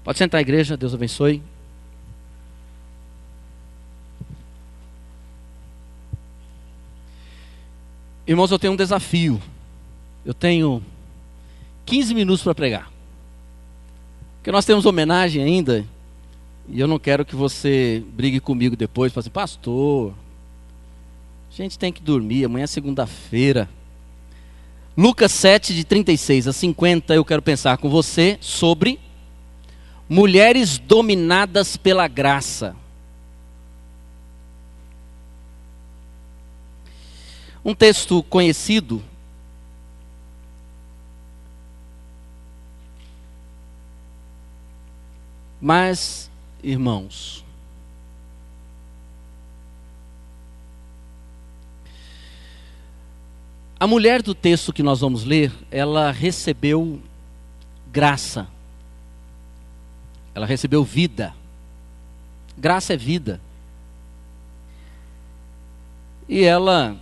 Pode sentar, igreja, Deus abençoe. Irmãos, eu tenho um desafio. Eu tenho 15 minutos para pregar. Porque nós temos homenagem ainda. E eu não quero que você brigue comigo depois. Fale assim, pastor, a gente tem que dormir, amanhã é segunda-feira. Lucas 7, de 36 a 50, eu quero pensar com você sobre mulheres dominadas pela graça. Um texto conhecido, mas, irmãos, a mulher do texto que nós vamos ler, ela recebeu graça. Ela recebeu vida. Graça é vida. E ela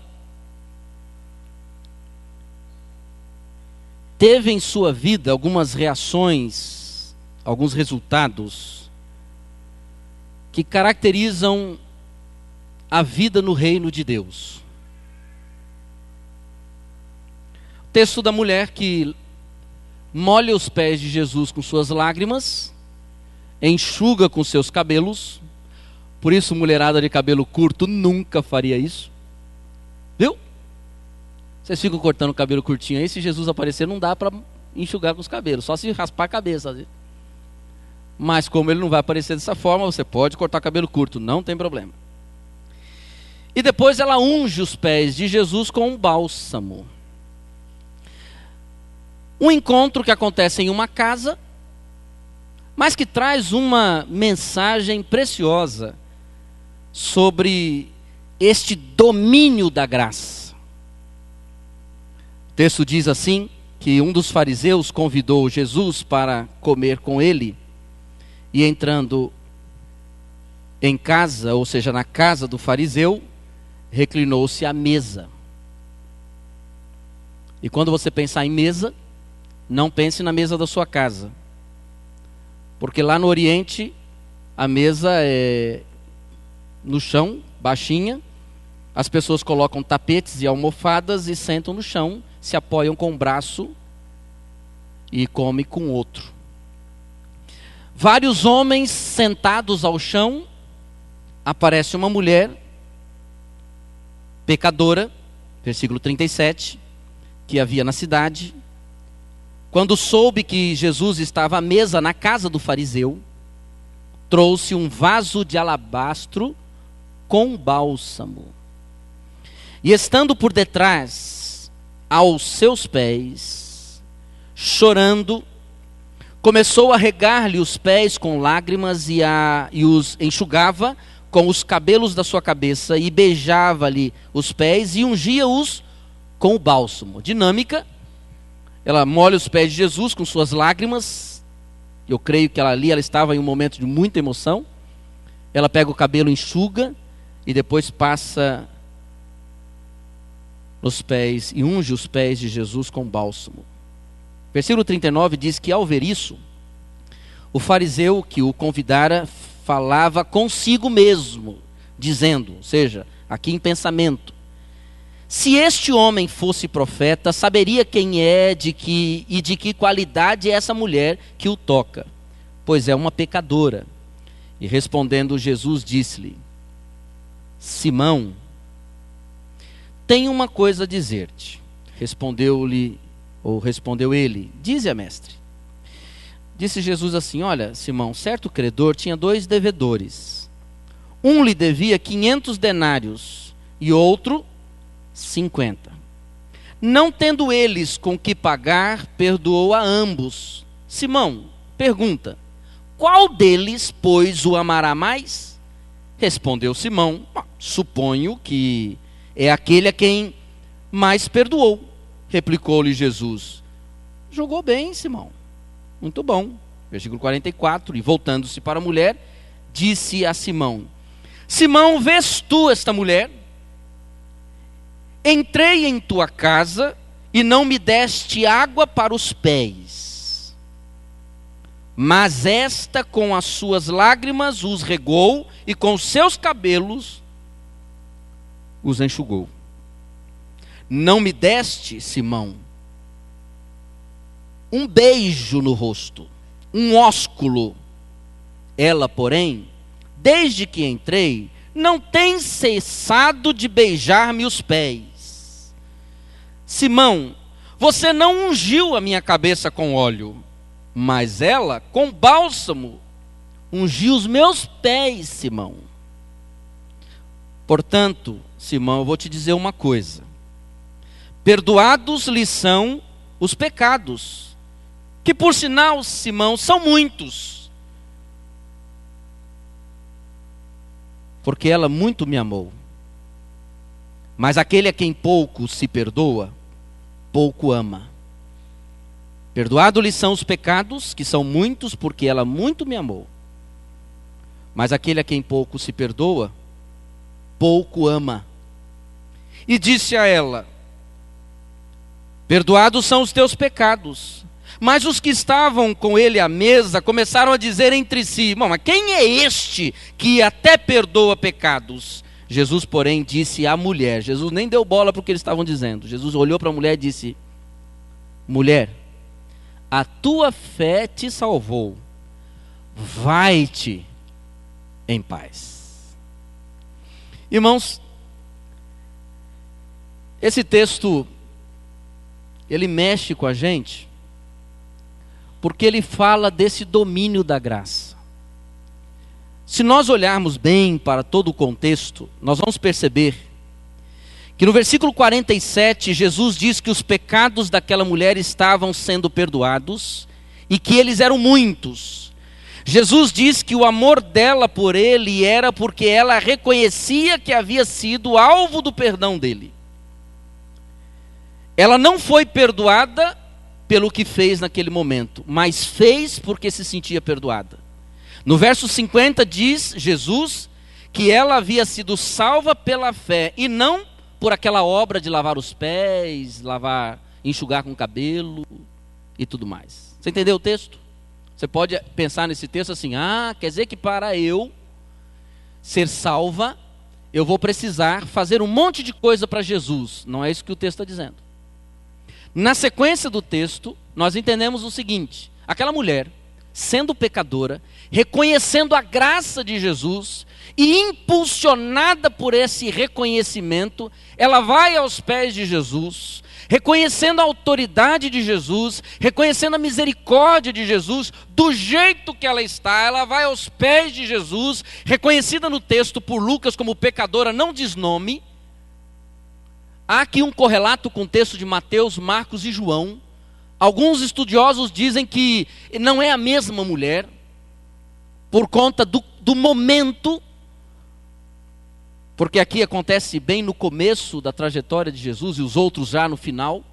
teve em sua vida algumas reações, alguns resultados que caracterizam a vida no reino de Deus. O texto da mulher que molha os pés de Jesus com suas lágrimas, enxuga com seus cabelos. Por isso, mulherada de cabelo curto nunca faria isso. Viu? Vocês ficam cortando o cabelo curtinho aí, se Jesus aparecer não dá para enxugar com os cabelos, só se raspar a cabeça. Mas como ele não vai aparecer dessa forma, você pode cortar cabelo curto, não tem problema. E depois ela unge os pés de Jesus com um bálsamo. Um encontro que acontece em uma casa, mas que traz uma mensagem preciosa sobre este domínio da graça. O texto diz assim, que um dos fariseus convidou Jesus para comer com ele, e entrando em casa, ou seja, na casa do fariseu, reclinou-se à mesa. E quando você pensar em mesa, não pense na mesa da sua casa. Porque lá no Oriente, a mesa é no chão, baixinha. As pessoas colocam tapetes e almofadas e sentam no chão, se apoiam com um braço e comem com o outro. Vários homens sentados ao chão, aparece uma mulher pecadora, versículo 37, que havia na cidade. Quando soube que Jesus estava à mesa na casa do fariseu, trouxe um vaso de alabastro com bálsamo. E estando por detrás, aos seus pés, chorando, começou a regar-lhe os pés com lágrimas e os enxugava com os cabelos da sua cabeça e beijava-lhe os pés e ungia-os com o bálsamo. Dinâmica. Ela molha os pés de Jesus com suas lágrimas. Eu creio que ela estava em um momento de muita emoção. Ela pega o cabelo, enxuga e depois passa nos pés e unge os pés de Jesus com bálsamo. Versículo 39 diz que ao ver isso, o fariseu que o convidara falava consigo mesmo, dizendo, ou seja, aqui em pensamento, se este homem fosse profeta, saberia quem é e de que qualidade é essa mulher que o toca, pois é uma pecadora. E respondendo Jesus disse-lhe, Simão, tenho uma coisa a dizer-te. Respondeu ele, dize-a, mestre. Disse Jesus assim, olha, Simão, certo credor tinha 2 devedores. Um lhe devia 500 denários e outro 50. Não tendo eles com que pagar, perdoou a ambos. Simão, pergunta, qual deles, pois, o amará mais? Respondeu Simão, suponho que é aquele a quem mais perdoou. Replicou-lhe Jesus, julgou bem, Simão, muito bom. Versículo 44, e voltando-se para a mulher, disse a Simão, Simão, vês tu esta mulher? Entrei em tua casa e não me deste água para os pés. Mas esta com as suas lágrimas os regou e com os seus cabelos os enxugou. Não me deste, Simão, um beijo no rosto, um ósculo. Ela, porém, desde que entrei, não tem cessado de beijar-me os pés. Simão, você não ungiu a minha cabeça com óleo, mas ela, com bálsamo, ungiu os meus pés, Simão. Portanto, Simão, eu vou te dizer uma coisa. Perdoados lhe são os pecados, que por sinal, Simão, são muitos. Porque ela muito me amou. Mas aquele a quem pouco se perdoa, pouco ama. Perdoados lhe são os pecados, que são muitos, porque ela muito me amou. Mas aquele a quem pouco se perdoa, pouco ama. E disse a ela: perdoados são os teus pecados. Mas os que estavam com ele à mesa começaram a dizer entre si: mas quem é este que até perdoa pecados? Jesus, porém, disse à mulher. Jesus nem deu bola para o que eles estavam dizendo. Jesus olhou para a mulher e disse: mulher, a tua fé te salvou. Vai-te em paz. Irmãos, esse texto, ele mexe com a gente, porque ele fala desse domínio da graça. Se nós olharmos bem para todo o contexto, nós vamos perceber que no versículo 47, Jesus diz que os pecados daquela mulher estavam sendo perdoados e que eles eram muitos. Jesus diz que o amor dela por ele era porque ela reconhecia que havia sido alvo do perdão dele. Ela não foi perdoada pelo que fez naquele momento, mas fez porque se sentia perdoada. No verso 50 diz Jesus que ela havia sido salva pela fé e não por aquela obra de lavar os pés, enxugar com o cabelo e tudo mais. Você entendeu o texto? Você pode pensar nesse texto assim: quer dizer que para eu ser salva, eu vou precisar fazer um monte de coisa para Jesus. Não é isso que o texto está dizendo. Na sequência do texto, nós entendemos o seguinte: aquela mulher, sendo pecadora, reconhecendo a graça de Jesus e impulsionada por esse reconhecimento, ela vai aos pés de Jesus, reconhecendo a autoridade de Jesus, reconhecendo a misericórdia de Jesus, do jeito que ela está, ela vai aos pés de Jesus, reconhecida no texto por Lucas como pecadora, não diz nome. Há aqui um correlato com o texto de Mateus, Marcos e João. Alguns estudiosos dizem que não é a mesma mulher, por conta do momento, porque aqui acontece bem no começo da trajetória de Jesus e os outros já no final.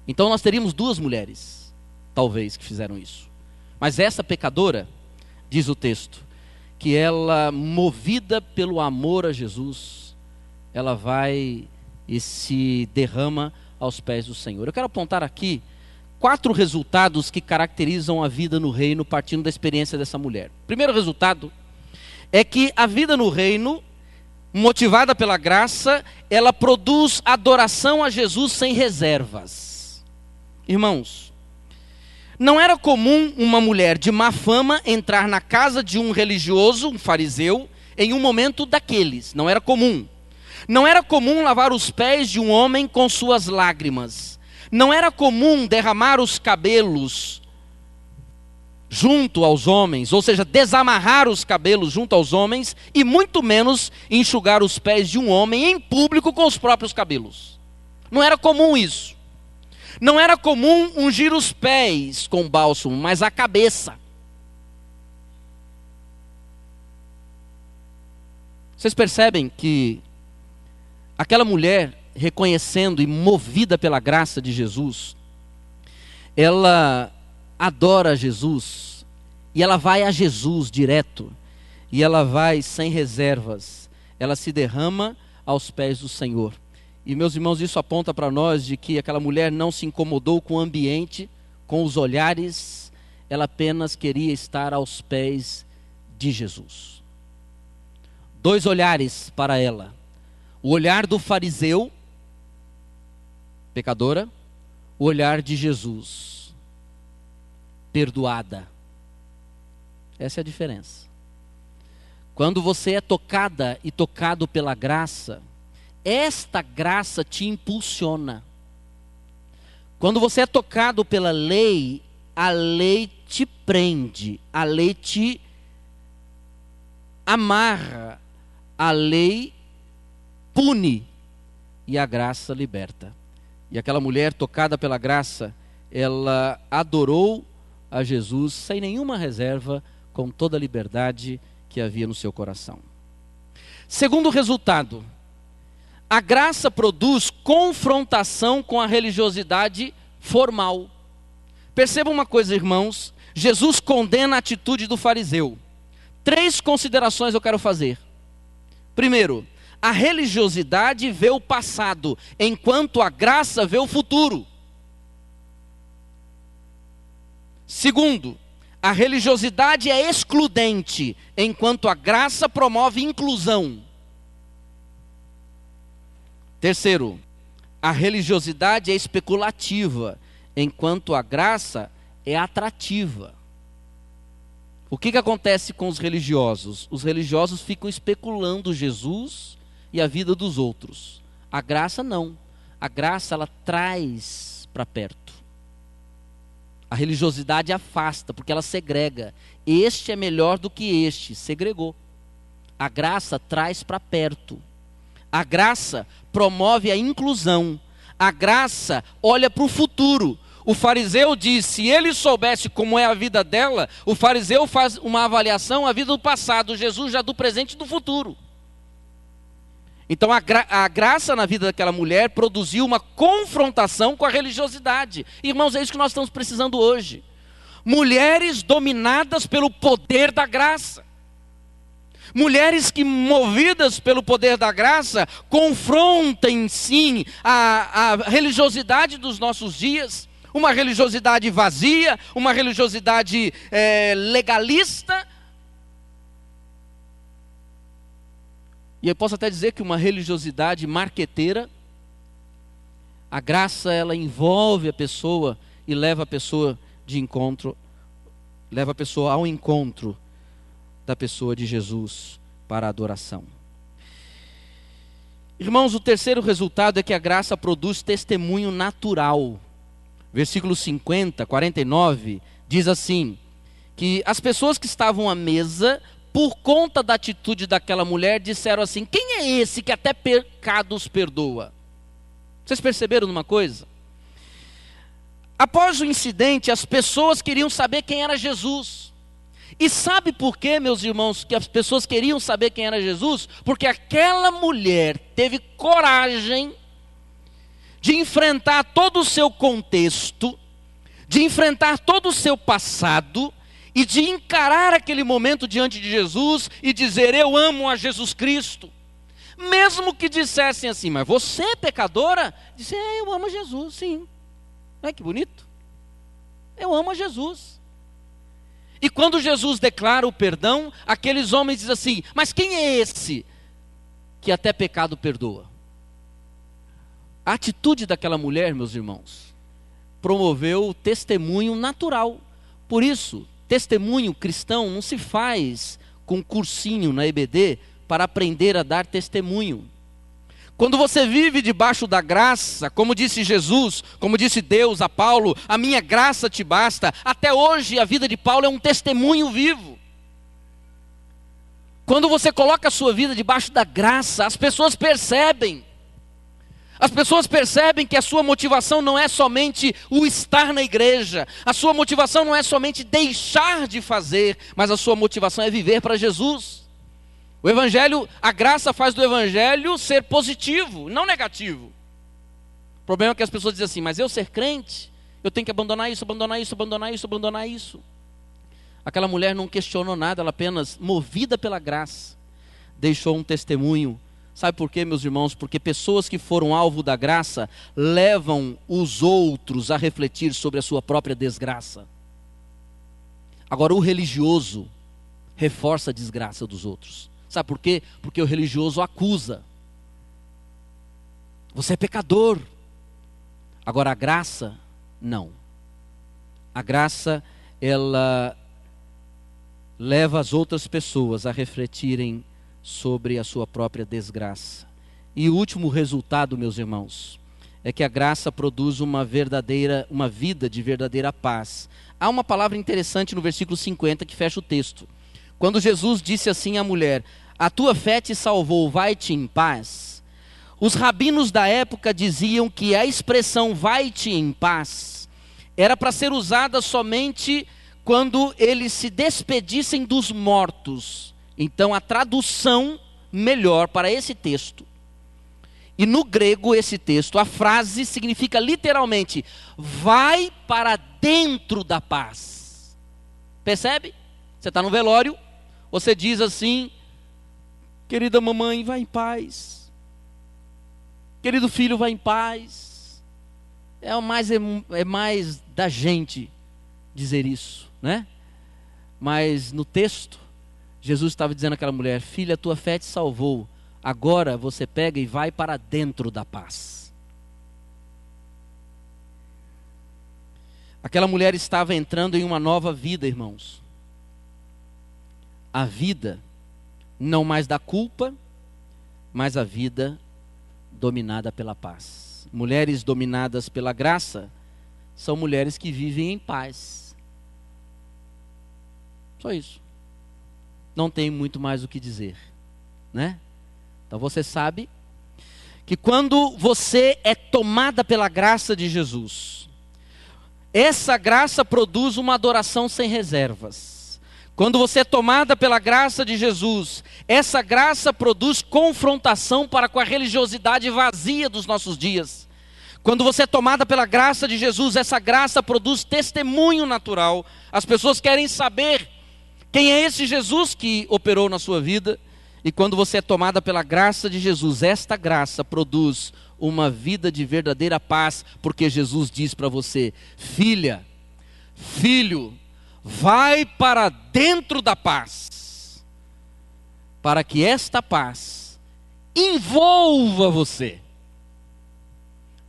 Então nós teríamos duas mulheres, talvez, que fizeram isso. Mas essa pecadora, diz o texto, que ela, movida pelo amor a Jesus, ela vai e se derrama aos pés do Senhor. Eu quero apontar aqui 4 resultados que caracterizam a vida no reino, partindo da experiência dessa mulher. O primeiro resultado é que a vida no reino, motivada pela graça, ela produz adoração a Jesus sem reservas. Irmãos, não era comum uma mulher de má fama entrar na casa de um religioso, um fariseu, em um momento daqueles. Não era comum. Não era comum lavar os pés de um homem com suas lágrimas. Não era comum derramar os cabelos junto aos homens, ou seja, desamarrar os cabelos junto aos homens, e muito menos enxugar os pés de um homem em público com os próprios cabelos. Não era comum isso. Não era comum ungir os pés com bálsamo, mas a cabeça. Vocês percebem que aquela mulher, reconhecendo e movida pela graça de Jesus, ela adora Jesus, e ela vai a Jesus direto, e ela vai sem reservas, ela se derrama aos pés do Senhor. E meus irmãos, isso aponta para nós de que aquela mulher não se incomodou com o ambiente, com os olhares, ela apenas queria estar aos pés de Jesus. 2 olhares para ela: o olhar do fariseu, pecadora, o olhar de Jesus, perdoada. Essa é a diferença. Quando você é tocada e tocado pela graça, esta graça te impulsiona. Quando você é tocado pela lei, a lei te prende, a lei te amarra, a lei pune e a graça liberta. E aquela mulher tocada pela graça, ela adorou a Jesus sem nenhuma reserva, com toda a liberdade que havia no seu coração. Segundo resultado, a graça produz confrontação com a religiosidade formal. Perceba uma coisa, irmãos, Jesus condena a atitude do fariseu. 3 considerações eu quero fazer. Primeiro, a religiosidade vê o passado, enquanto a graça vê o futuro. Segundo, a religiosidade é excludente, enquanto a graça promove inclusão. Terceiro, a religiosidade é especulativa, enquanto a graça é atrativa. O que acontece com os religiosos? Os religiosos ficam especulando Jesus e a vida dos outros. A graça não. A graça, ela traz para perto. A religiosidade afasta, porque ela segrega. Este é melhor do que este, segregou. A graça traz para perto. A graça promove a inclusão. A graça olha para o futuro. O fariseu diz, se ele soubesse como é a vida dela, o fariseu faz uma avaliação, a vida do passado, Jesus já do presente e do futuro. Então a graça na vida daquela mulher produziu uma confrontação com a religiosidade. Irmãos, é isso que nós estamos precisando hoje. Mulheres dominadas pelo poder da graça. Mulheres que, movidas pelo poder da graça, confrontem sim a religiosidade dos nossos dias. Uma religiosidade vazia, uma religiosidade legalista. E eu posso até dizer que uma religiosidade marqueteira. A graça, ela envolve a pessoa e leva a pessoa de encontro, leva a pessoa ao encontro da pessoa de Jesus para a adoração. Irmãos, o terceiro resultado é que a graça produz testemunho natural. Versículo 50, 49, diz assim, que as pessoas que estavam à mesa, por conta da atitude daquela mulher, disseram assim, quem é esse que até pecados perdoa? Vocês perceberam uma coisa? Após o incidente, as pessoas queriam saber quem era Jesus. E sabe por quê, meus irmãos, que as pessoas queriam saber quem era Jesus? Porque aquela mulher teve coragem de enfrentar todo o seu contexto, de enfrentar todo o seu passado, e de encarar aquele momento diante de Jesus e dizer, eu amo a Jesus Cristo. Mesmo que dissessem assim, mas você é pecadora? Disse, eu amo a Jesus, sim. Olha que bonito. Eu amo a Jesus. E quando Jesus declara o perdão, aqueles homens dizem assim, mas quem é esse que até pecado perdoa? A atitude daquela mulher, meus irmãos, promoveu o testemunho natural. Por isso, testemunho cristão não se faz com cursinho na EBD para aprender a dar testemunho. Quando você vive debaixo da graça, como disse Jesus, como disse Deus a Paulo, a minha graça te basta. Até hoje a vida de Paulo é um testemunho vivo. Quando você coloca a sua vida debaixo da graça, as pessoas percebem. As pessoas percebem que a sua motivação não é somente o estar na igreja. A sua motivação não é somente deixar de fazer, mas a sua motivação é viver para Jesus. O evangelho, a graça faz do evangelho ser positivo, não negativo. O problema é que as pessoas dizem assim, mas eu ser crente, eu tenho que abandonar isso, abandonar isso, abandonar isso, abandonar isso. Aquela mulher não questionou nada, ela apenas, movida pela graça, deixou um testemunho. Sabe por quê, meus irmãos? Porque pessoas que foram alvo da graça levam os outros a refletir sobre a sua própria desgraça. Agora, o religioso reforça a desgraça dos outros. Sabe por quê? Porque o religioso acusa. Você é pecador. Agora, a graça, não. A graça, ela leva as outras pessoas a refletirem sobre a sua própria desgraça. E o último resultado, meus irmãos, é que a graça produz uma vida de verdadeira paz. Há uma palavra interessante no versículo 50 que fecha o texto. Quando Jesus disse assim à mulher: a tua fé te salvou, vai-te em paz. Os rabinos da época diziam que a expressão vai-te em paz era para ser usada somente quando eles se despedissem dos mortos. Então a tradução melhor para esse texto, e no grego esse texto, a frase significa literalmente: vai para dentro da paz. Percebe? Você está no velório, você diz assim: querida mamãe, vai em paz. Querido filho, vai em paz. É mais da gente dizer isso, né? Mas no texto, Jesus estava dizendo àquela mulher: filha, tua fé te salvou. Agora você pega e vai para dentro da paz. Aquela mulher estava entrando em uma nova vida, irmãos. A vida não mais da culpa, mas a vida dominada pela paz. Mulheres dominadas pela graça são mulheres que vivem em paz. Só isso. Não tem muito mais o que dizer, né? Então você sabe que quando você é tomada pela graça de Jesus, essa graça produz uma adoração sem reservas. Quando você é tomada pela graça de Jesus, essa graça produz confrontação para com a religiosidade vazia dos nossos dias. Quando você é tomada pela graça de Jesus, essa graça produz testemunho natural. As pessoas querem saber quem é esse Jesus que operou na sua vida. E quando você é tomada pela graça de Jesus, esta graça produz uma vida de verdadeira paz, porque Jesus diz para você: filha, filho, vai para dentro da paz, para que esta paz envolva você.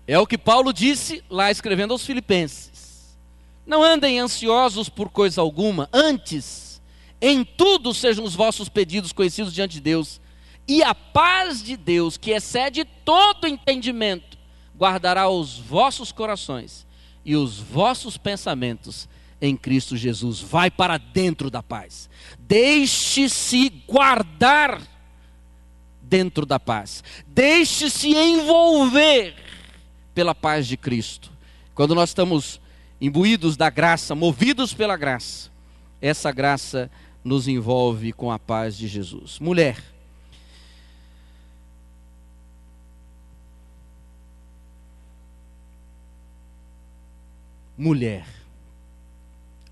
É o que Paulo disse lá escrevendo aos Filipenses: não andem ansiosos por coisa alguma, antes em tudo sejam os vossos pedidos conhecidos diante de Deus, e a paz de Deus, que excede todo entendimento, guardará os vossos corações e os vossos pensamentos em Cristo Jesus. Vai para dentro da paz. Deixe-se guardar dentro da paz. Deixe-se envolver pela paz de Cristo. Quando nós estamos imbuídos da graça, movidos pela graça, essa graça nos envolve com a paz de Jesus. Mulher,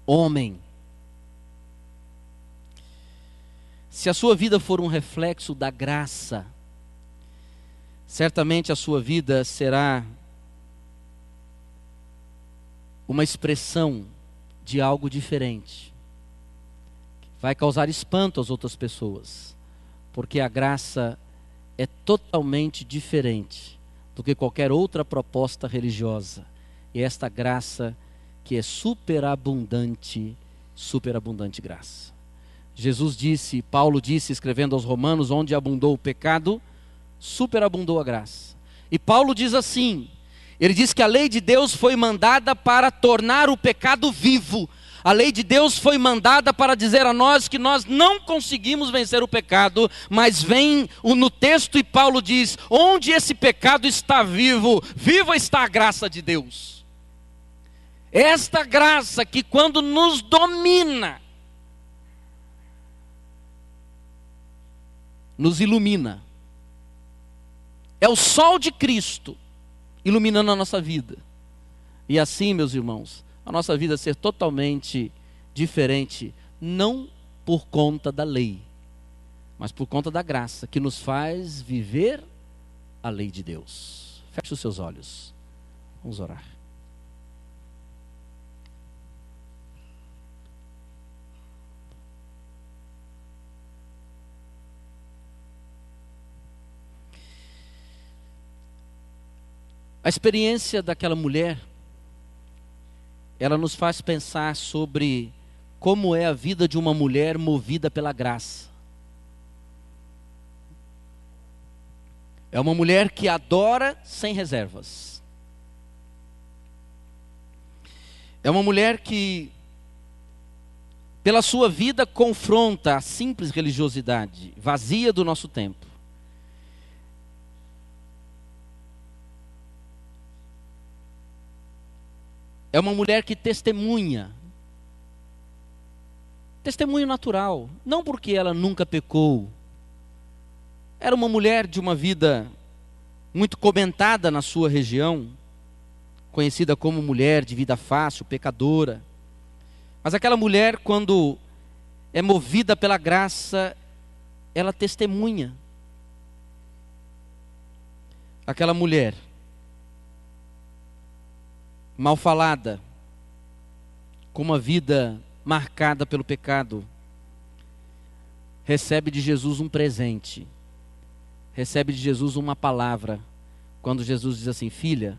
homem, se a sua vida for um reflexo da graça, certamente a sua vida será uma expressão de algo diferente. Vai causar espanto às outras pessoas, porque a graça é totalmente diferente do que qualquer outra proposta religiosa. E esta graça que é superabundante graça. Jesus disse, Paulo disse, escrevendo aos Romanos: onde abundou o pecado, superabundou a graça. E Paulo diz assim, ele diz que a lei de Deus foi mandada para tornar o pecado vivo. A lei de Deus foi mandada para dizer a nós que nós não conseguimos vencer o pecado, mas vem no texto e Paulo diz: onde esse pecado está vivo, viva está a graça de Deus. Esta graça que quando nos domina, nos ilumina. É o sol de Cristo iluminando a nossa vida. E assim, meus irmãos, a nossa vida ser totalmente diferente, não por conta da lei, mas por conta da graça, que nos faz viver a lei de Deus. Feche os seus olhos. Vamos orar. experiência daquela mulher, ela nos faz pensar sobre como é a vida de uma mulher movida pela graça. É uma mulher que adora sem reservas. É uma mulher que, pela sua vida, confronta a simples religiosidade vazia do nosso tempo. É uma mulher que testemunha. Testemunho natural. Não porque ela nunca pecou. Era uma mulher de uma vida muito comentada na sua região, conhecida como mulher de vida fácil, pecadora. Mas aquela mulher, quando é movida pela graça, ela testemunha. Aquela mulher mal falada, com uma vida marcada pelo pecado, recebe de Jesus um presente, recebe de Jesus uma palavra, quando Jesus diz assim: filha,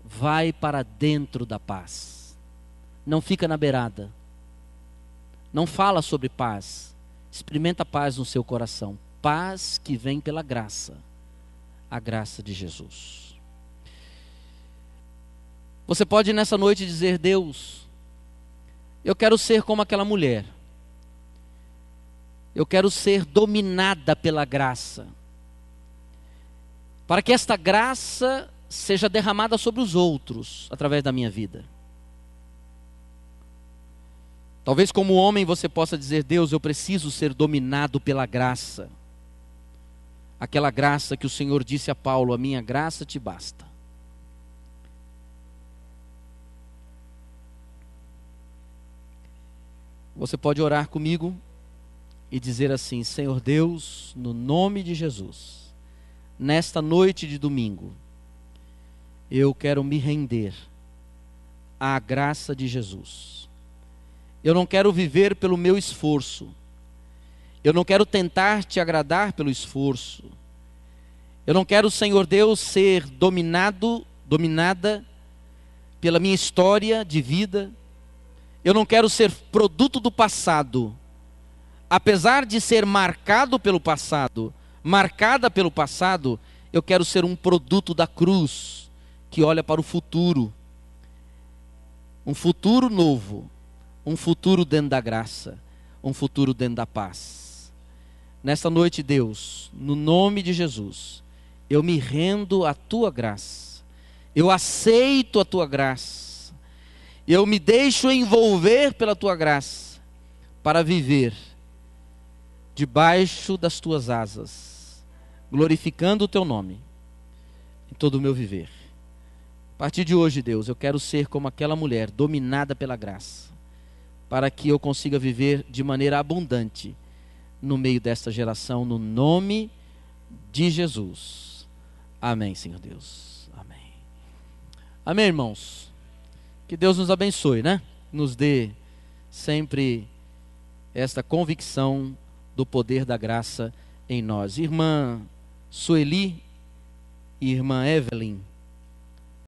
vai para dentro da paz, não fica na beirada, não fala sobre paz, experimenta paz no seu coração, paz que vem pela graça, a graça de Jesus. Você pode nessa noite dizer: Deus, eu quero ser como aquela mulher. Eu quero ser dominada pela graça. Para que esta graça seja derramada sobre os outros, através da minha vida. Talvez como homem você possa dizer: Deus, eu preciso ser dominado pela graça. Aquela graça que o Senhor disse a Paulo: a minha graça te basta. Você pode orar comigo e dizer assim: Senhor Deus, no nome de Jesus, nesta noite de domingo, eu quero me render à graça de Jesus. Eu não quero viver pelo meu esforço. Eu não quero tentar te agradar pelo esforço. Eu não quero, Senhor Deus, ser dominada pela minha história de vida. Eu não quero ser produto do passado, apesar de ser marcada pelo passado, eu quero ser um produto da cruz, que olha para o futuro, um futuro novo, um futuro dentro da graça, um futuro dentro da paz. Nesta noite, Deus, no nome de Jesus, eu me rendo à tua graça, eu aceito a tua graça, eu me deixo envolver pela tua graça, para viver debaixo das tuas asas, glorificando o teu nome, em todo o meu viver. A partir de hoje, Deus, eu quero ser como aquela mulher, dominada pela graça, para que eu consiga viver de maneira abundante, no meio desta geração, no nome de Jesus. Amém, Senhor Deus. Amém. Amém, irmãos. Que Deus nos abençoe, né? Nos dê sempre esta convicção do poder da graça em nós. Irmã Sueli e irmã Evelyn,